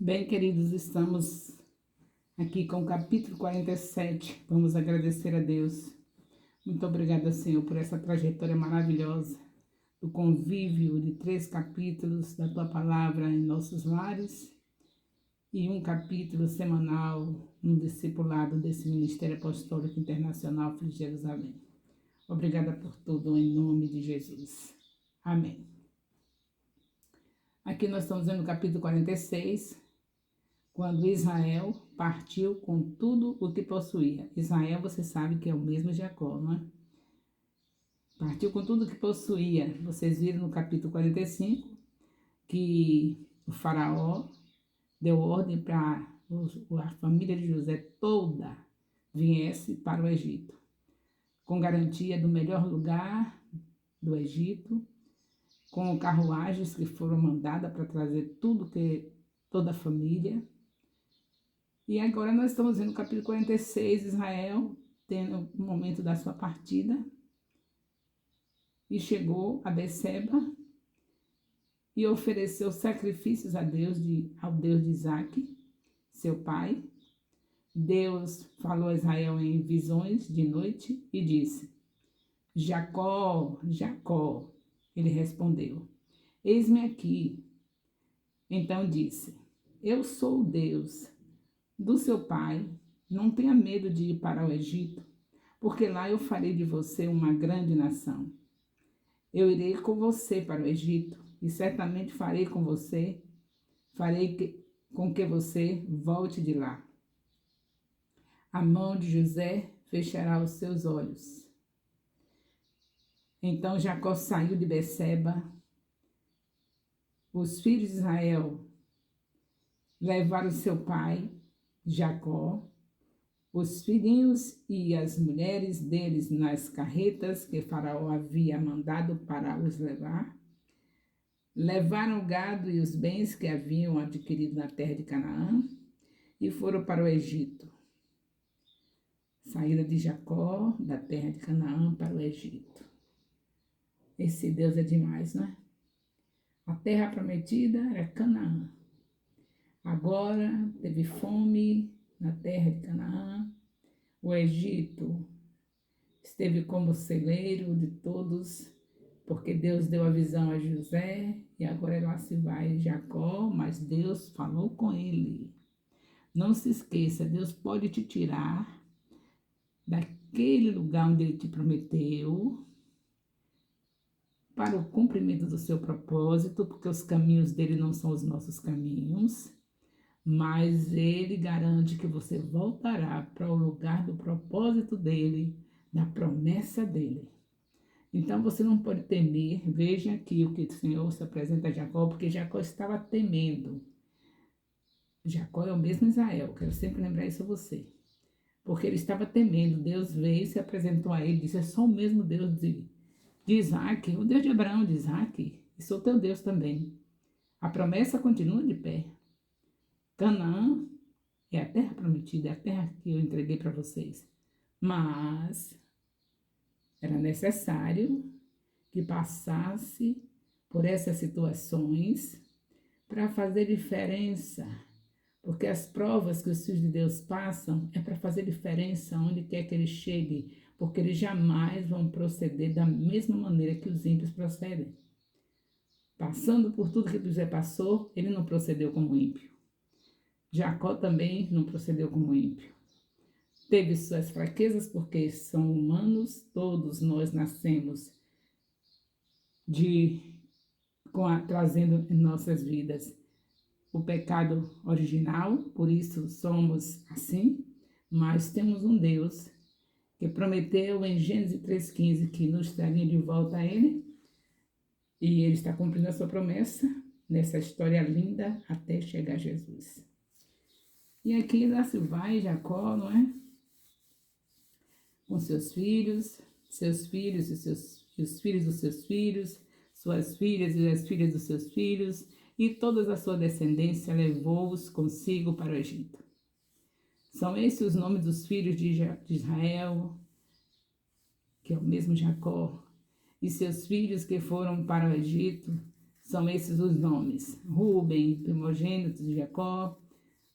Bem, queridos, estamos aqui com o capítulo 47. Vamos agradecer a Deus. Muito obrigada, Senhor, por essa trajetória maravilhosa, do convívio de 3 capítulos da Tua Palavra em nossos lares e um capítulo semanal no discipulado desse Ministério Apostólico Internacional Filho de Jerusalém. Obrigada por tudo, em nome de Jesus. Amém. Aqui nós estamos vendo o capítulo 46, quando Israel partiu com tudo o que possuía. Israel, você sabe que é o mesmo Jacó, não é? Partiu com tudo o que possuía. Vocês viram no capítulo 45 que o faraó deu ordem para a família de José toda viesse para o Egito, com garantia do melhor lugar do Egito, com carruagens que foram mandadas para trazer toda a família. E agora nós estamos vendo o capítulo 46, Israel tendo o momento da sua partida, e chegou a Beceba e ofereceu sacrifícios ao Deus de Isaque, seu pai. Deus falou a Israel em visões de noite e disse: Jacó, Jacó. Ele respondeu: Eis-me aqui. Então disse: Eu sou o Deus do seu pai. Não tenha medo de ir para o Egito, porque lá eu farei de você uma grande nação. Eu irei com você para o Egito e certamente farei com que você volte de lá. A mão de José fechará os seus olhos. Então Jacó saiu de Beceba. Os filhos de Israel levaram seu pai, Jacó, os filhinhos e as mulheres deles nas carretas que Faraó havia mandado para os levar. Levaram o gado e os bens que haviam adquirido na terra de Canaã e foram para o Egito. Saída de Jacó da terra de Canaã para o Egito. Esse Deus é demais, não é? A terra prometida era Canaã. Agora teve fome na terra de Canaã. O Egito esteve como celeiro de todos, porque Deus deu a visão a José e agora lá se vai Jacó, mas Deus falou com ele. Não se esqueça, Deus pode te tirar daquele lugar onde Ele te prometeu para o cumprimento do seu propósito, porque os caminhos dele não são os nossos caminhos, mas Ele garante que você voltará para o lugar do propósito dele, da promessa dele. Então você não pode temer. Veja aqui o que o Senhor se apresenta a Jacó, porque Jacó estava temendo. Jacó é o mesmo Israel, quero sempre lembrar isso a você. Porque ele estava temendo. Deus veio, se apresentou a ele, disse: Eu sou o mesmo Deus de Isaac, o Deus de Abraão, de Isaac, e sou teu Deus também. A promessa continua de pé. Canaã é a terra prometida, é a terra que eu entreguei para vocês. Mas era necessário que passasse por essas situações para fazer diferença. Porque as provas que os filhos de Deus passam é para fazer diferença onde quer que eles cheguem, porque eles jamais vão proceder da mesma maneira que os ímpios procedem. Passando por tudo que José passou, ele não procedeu como ímpio. Jacó também não procedeu como ímpio. Teve suas fraquezas, porque são humanos, todos nós nascemos trazendo em nossas vidas o pecado original, por isso somos assim, mas temos um Deus que prometeu em Gênesis 3,15 que nos traria de volta a Ele, e Ele está cumprindo a sua promessa nessa história linda até chegar a Jesus. E aqui lá se vai Jacó, não é? Com seus filhos e os filhos dos seus filhos, suas filhas e as filhas dos seus filhos, e toda a sua descendência levou-os consigo para o Egito. São esses os nomes dos filhos de Israel, que é o mesmo Jacó, e seus filhos que foram para o Egito São esses os nomes: Ruben, primogênito de Jacó,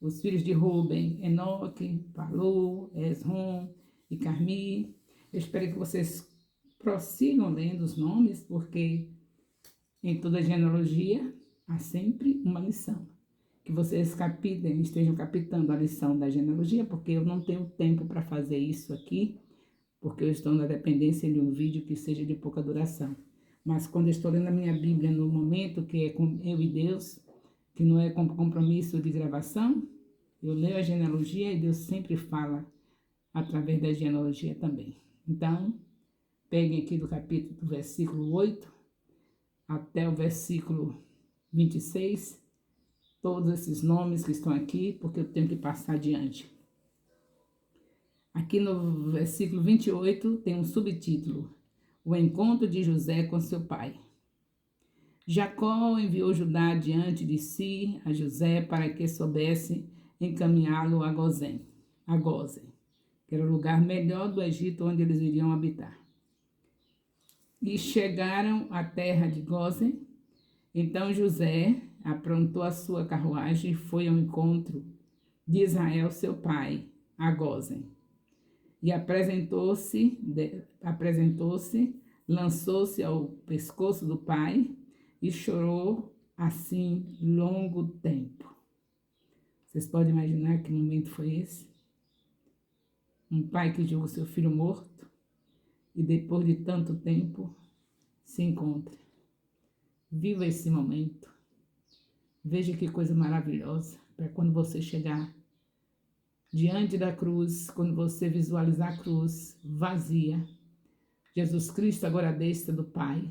os filhos de Ruben, Enoque, Palu, Esrom e Carmi. Eu espero que vocês prossigam lendo os nomes, porque em toda genealogia há sempre uma lição. Que vocês estejam captando a lição da genealogia, porque eu não tenho tempo para fazer isso aqui, porque eu estou na dependência de um vídeo que seja de pouca duração. Mas quando eu estou lendo a minha Bíblia no momento que é com eu e Deus, que não é com compromisso de gravação, eu leio a genealogia e Deus sempre fala através da genealogia também. Então, peguem aqui do capítulo, do versículo 8 até o versículo 26, todos esses nomes que estão aqui, porque eu tenho que passar adiante. Aqui no versículo 28 tem um subtítulo: O encontro de José com seu pai. Jacó enviou Judá diante de si a José para que soubesse encaminhá-lo a Gozém, que era o lugar melhor do Egito onde eles iriam habitar. E chegaram à terra de Gozém. Então José aprontou a sua carruagem e foi ao encontro de Israel, seu pai, a Gozém. E apresentou-se, lançou-se ao pescoço do pai e chorou assim longo tempo. Vocês podem imaginar que momento foi esse? Um pai que viu o seu filho morto e depois de tanto tempo se encontra. Viva esse momento. Veja que coisa maravilhosa para quando você chegar diante da cruz, quando você visualizar a cruz vazia, Jesus Cristo agora à destra do Pai,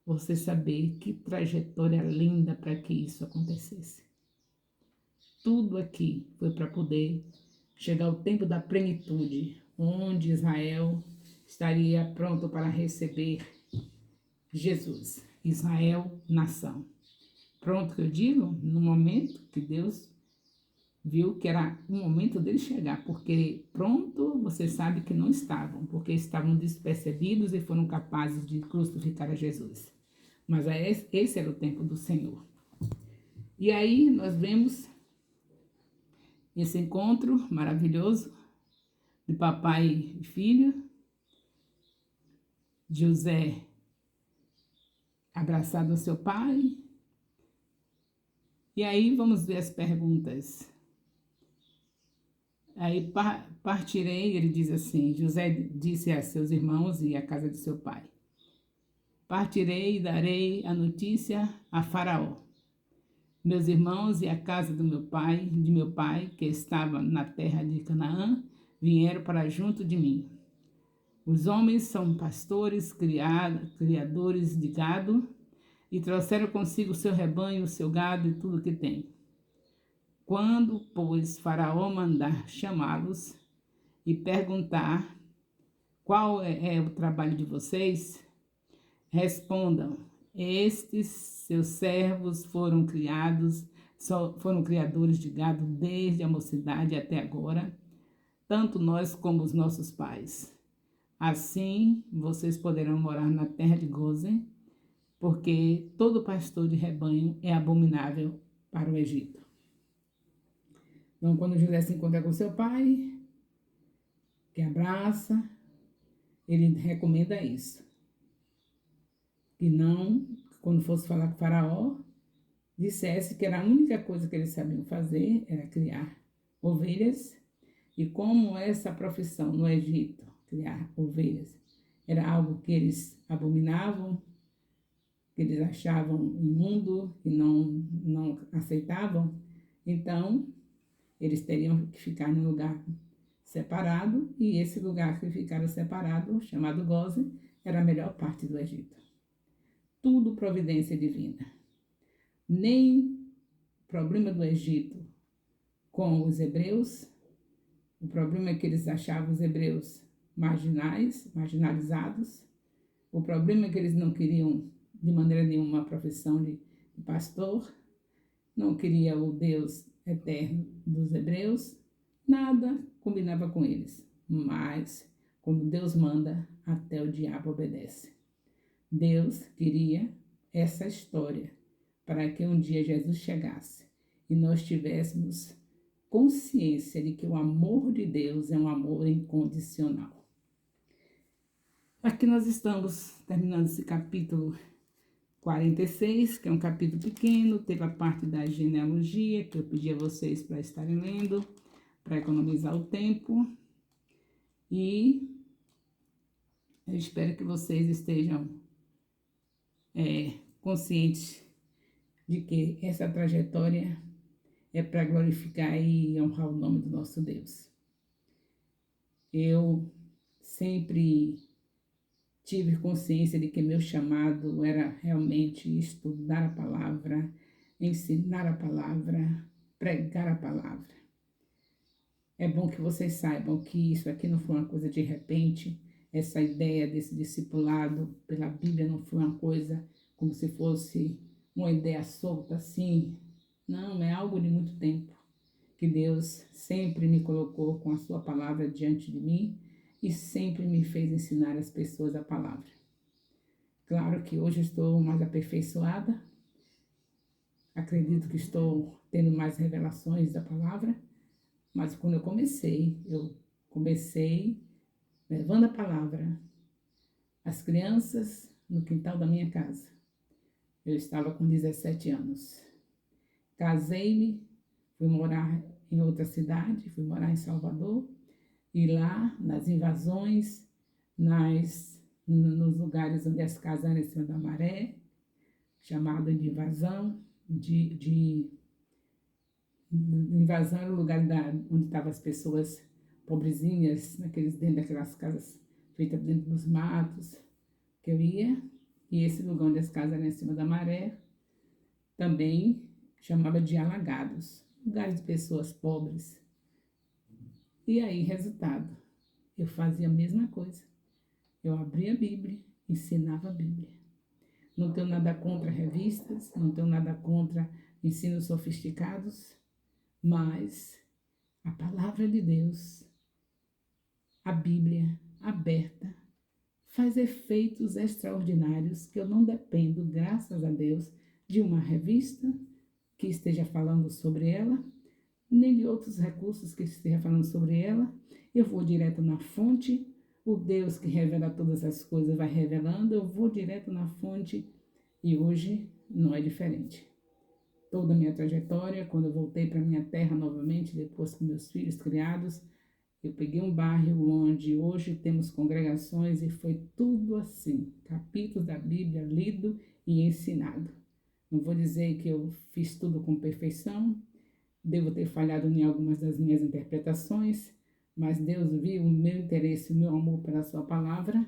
você saber que trajetória linda para que isso acontecesse. Tudo aqui foi para poder chegar ao tempo da plenitude, onde Israel estaria pronto para receber Jesus. Israel, nação. Pronto, que eu digo, no momento que Deus viu que era o momento dele chegar, porque pronto, você sabe que não estavam, porque estavam despercebidos e foram capazes de crucificar a Jesus. Mas esse era o tempo do Senhor. E aí nós vemos esse encontro maravilhoso de papai e filho, José abraçado ao seu pai. E aí vamos ver as perguntas. Aí partirei, ele diz assim, José disse a seus irmãos e à casa de seu pai: Partirei e darei a notícia a Faraó, meus irmãos e a casa de meu pai, que estava na terra de Canaã, vieram para junto de mim. Os homens são pastores, criadores de gado, e trouxeram consigo o seu rebanho, o seu gado e tudo que tem. Quando, pois, Faraó mandar chamá-los e perguntar qual é o trabalho de vocês, respondam: estes seus servos foram criadores de gado desde a mocidade até agora, tanto nós como os nossos pais. Assim, vocês poderão morar na terra de Gozém, porque todo pastor de rebanho é abominável para o Egito. Então, quando José se encontra com seu pai, que abraça, ele recomenda isso. Que não, quando fosse falar com o faraó, dissesse que era a única coisa que eles sabiam fazer, era criar ovelhas. E como essa profissão no Egito, criar ovelhas, era algo que eles abominavam, que eles achavam imundo e não aceitavam, então eles teriam que ficar num lugar separado, e esse lugar que ficaram separado, chamado Gozém, era a melhor parte do Egito. Tudo providência divina. Nem problema do Egito com os hebreus, o problema é que eles achavam os hebreus marginalizados, o problema é que eles não queriam de maneira nenhuma a profissão de pastor, não queria o Deus eterno dos hebreus, nada combinava com eles. Mas, quando Deus manda, até o diabo obedece. Deus queria essa história para que um dia Jesus chegasse e nós tivéssemos consciência de que o amor de Deus é um amor incondicional. Aqui nós estamos terminando esse capítulo 46, que é um capítulo pequeno, teve a parte da genealogia, que eu pedi a vocês para estarem lendo, para economizar o tempo. E eu espero que vocês estejam conscientes de que essa trajetória é para glorificar e honrar o nome do nosso Deus. Eu sempre tive consciência de que meu chamado era realmente estudar a palavra, ensinar a palavra, pregar a palavra. É bom que vocês saibam que isso aqui não foi uma coisa de repente, essa ideia desse discipulado pela Bíblia não foi uma coisa como se fosse uma ideia solta assim. Não, é algo de muito tempo que Deus sempre me colocou com a sua palavra diante de mim e sempre me fez ensinar as pessoas a palavra. Claro que hoje eu estou mais aperfeiçoada, acredito que estou tendo mais revelações da palavra, mas quando eu comecei levando a palavra às crianças no quintal da minha casa. Eu estava com 17 anos. Casei-me, fui morar em outra cidade, fui morar em Salvador, e lá, nas invasões, nos lugares onde as casas eram em cima da maré, chamado de invasão, invasão era o lugar onde estavam as pessoas pobrezinhas, dentro daquelas casas feitas dentro dos matos, que eu ia, e esse lugar onde as casas eram em cima da maré, também chamava de alagados, lugares de pessoas pobres. E aí, resultado, eu fazia a mesma coisa. Eu abria a Bíblia, ensinava a Bíblia. Não tenho nada contra revistas, não tenho nada contra ensinos sofisticados, mas a palavra de Deus, a Bíblia aberta, faz efeitos extraordinários que eu não dependo, graças a Deus, de uma revista que esteja falando sobre ela, nem de outros recursos que esteja falando sobre ela. Eu vou direto na fonte, o Deus que revela todas as coisas vai revelando, eu vou direto na fonte e hoje não é diferente. Toda a minha trajetória, quando eu voltei para minha terra novamente, depois com meus filhos criados, eu peguei um bairro onde hoje temos congregações e foi tudo assim, capítulos da Bíblia lido e ensinado. Não vou dizer que eu fiz tudo com perfeição, devo ter falhado em algumas das minhas interpretações, mas Deus viu o meu interesse, o meu amor pela sua palavra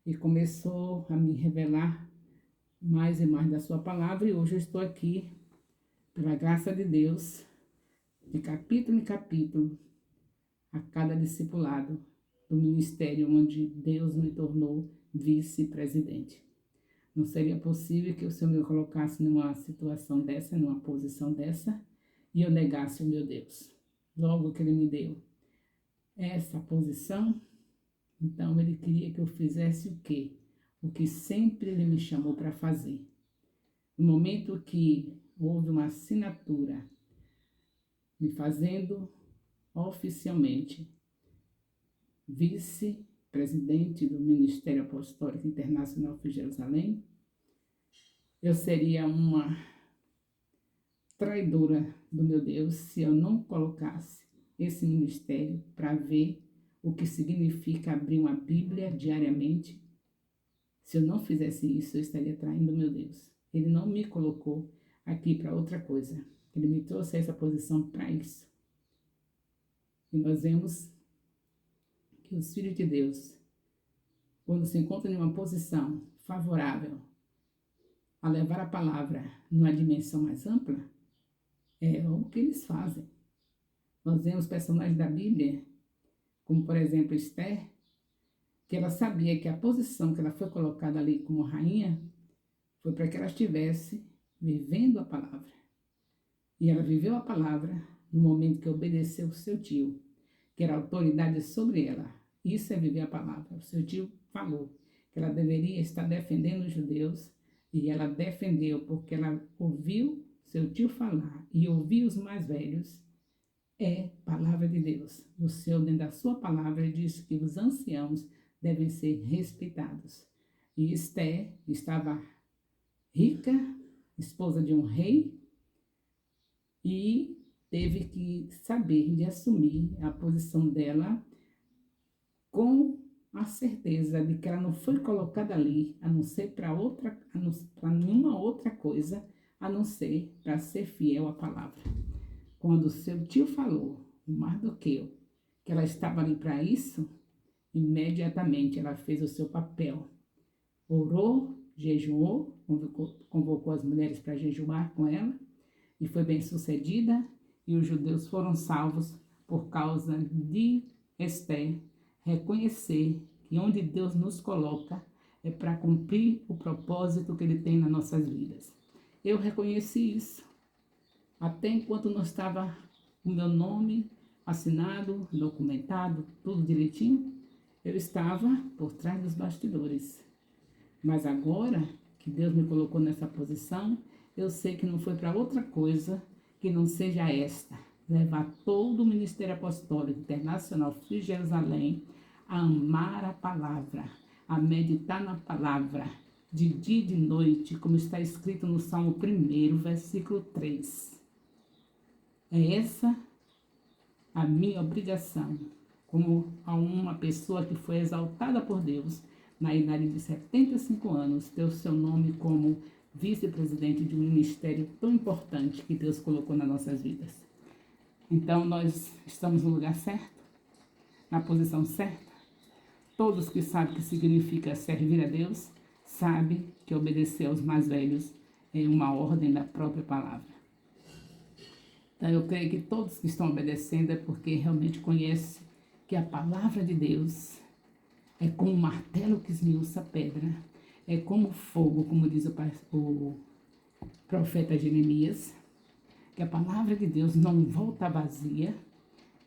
e começou a me revelar mais e mais da sua palavra, e hoje eu estou aqui, pela graça de Deus, de capítulo em capítulo, a cada discipulado do ministério onde Deus me tornou vice-presidente. Não seria possível que o Senhor me colocasse numa situação dessa, numa posição dessa, e eu negasse o meu Deus. Logo que Ele me deu essa posição, então Ele queria que eu fizesse o quê? O que sempre Ele me chamou para fazer. No momento que houve uma assinatura me fazendo oficialmente vice-presidente do Ministério Apostólico Internacional de Jerusalém, eu seria uma traidora do meu Deus se eu não colocasse esse ministério para ver o que significa abrir uma Bíblia diariamente. Se eu não fizesse isso, eu estaria traindo meu Deus. Ele não me colocou aqui para outra coisa. Ele me trouxe a essa posição para isso. E nós vemos que os filhos de Deus, quando se encontram em uma posição favorável a levar a palavra numa dimensão mais ampla, é o que eles fazem. Nós vemos personagens da Bíblia, como por exemplo Esther, que ela sabia que a posição que ela foi colocada ali como rainha foi para que ela estivesse vivendo a palavra. E ela viveu a palavra no momento que obedeceu o seu tio, que era autoridade sobre ela. Isso é viver a palavra. O seu tio falou que ela deveria estar defendendo os judeus, E ela defendeu, porque ela ouviu seu tio falar e ouviu os mais velhos. É palavra de Deus. O Senhor, dentro da sua palavra, diz que os anciãos devem ser respeitados. E Esther estava rica, esposa de um rei, e teve que saber de assumir a posição dela com a certeza de que ela não foi colocada ali a não ser para nenhuma outra coisa, a não ser para ser fiel à palavra. Quando seu tio falou, o Mardoqueu, que ela estava ali para isso, imediatamente ela fez o seu papel. Orou, jejuou, convocou as mulheres para jejuar com ela, e foi bem sucedida, e os judeus foram salvos por causa de Esther reconhecer que onde Deus nos coloca é para cumprir o propósito que Ele tem nas nossas vidas. Eu reconheci isso. Até enquanto não estava o meu nome assinado, documentado, tudo direitinho, eu estava por trás dos bastidores. Mas agora que Deus me colocou nessa posição, eu sei que não foi para outra coisa que não seja esta: levar todo o Ministério Apostólico Internacional de Jerusalém a amar a palavra, a meditar na palavra, de dia e de noite, como está escrito no Salmo 1, versículo 3. É essa a minha obrigação, como a uma pessoa que foi exaltada por Deus, na idade de 75 anos, ter o seu nome como vice-presidente de um ministério tão importante que Deus colocou nas nossas vidas. Então, nós estamos no lugar certo, na posição certa. Todos que sabem o que significa servir a Deus, sabem que obedecer aos mais velhos é uma ordem da própria palavra. Então, eu creio que todos que estão obedecendo é porque realmente conhecem que a palavra de Deus é como um martelo que esmiuça a pedra, é como fogo, como diz o profeta Jeremias, que a palavra de Deus não volta vazia,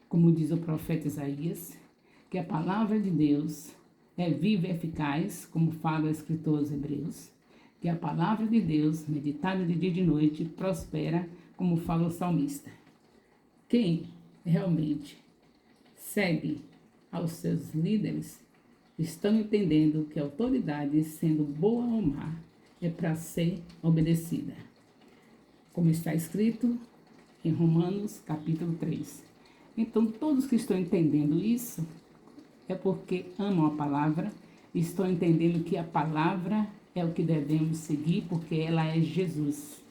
como diz o profeta Isaías, que a palavra de Deus é viva e eficaz, como fala o escritor aos Hebreus, que a palavra de Deus, meditada de dia e de noite, prospera, como fala o salmista. Quem realmente segue aos seus líderes estão entendendo que a autoridade, sendo boa ou má, é para ser obedecida. Como está escrito em Romanos, capítulo 3. Então, todos que estão entendendo isso, é porque amam a palavra e estão entendendo que a palavra é o que devemos seguir, porque ela é Jesus.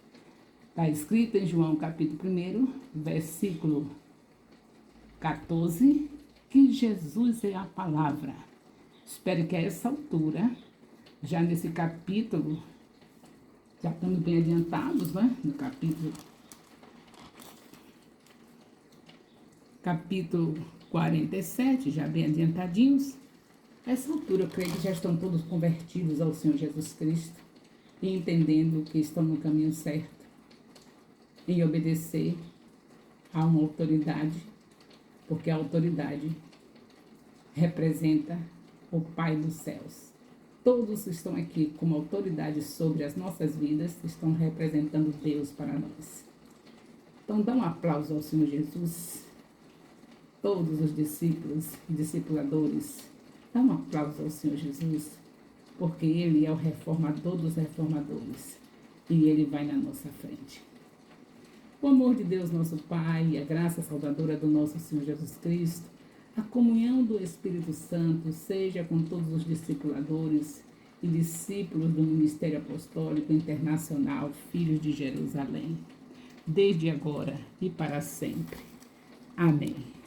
Está escrito em João, capítulo 1, versículo 14, que Jesus é a palavra. Espero que a essa altura, já nesse capítulo, já estamos bem adiantados, né? No capítulo 47, já bem adiantadinhos. A essa altura, eu creio que já estão todos convertidos ao Senhor Jesus Cristo e entendendo que estão no caminho certo, em obedecer a uma autoridade, porque a autoridade representa o Pai dos céus. Todos que estão aqui como autoridade sobre as nossas vidas estão representando Deus para nós. Então, dá um aplauso ao Senhor Jesus. Todos os discípulos e discipuladores, dá um aplauso ao Senhor Jesus, porque Ele é o reformador dos reformadores e Ele vai na nossa frente. O amor de Deus, nosso Pai, a graça salvadora do nosso Senhor Jesus Cristo, a comunhão do Espírito Santo seja com todos os discipuladores e discípulos do Ministério Apostólico Internacional Filhos de Jerusalém, desde agora e para sempre. Amém.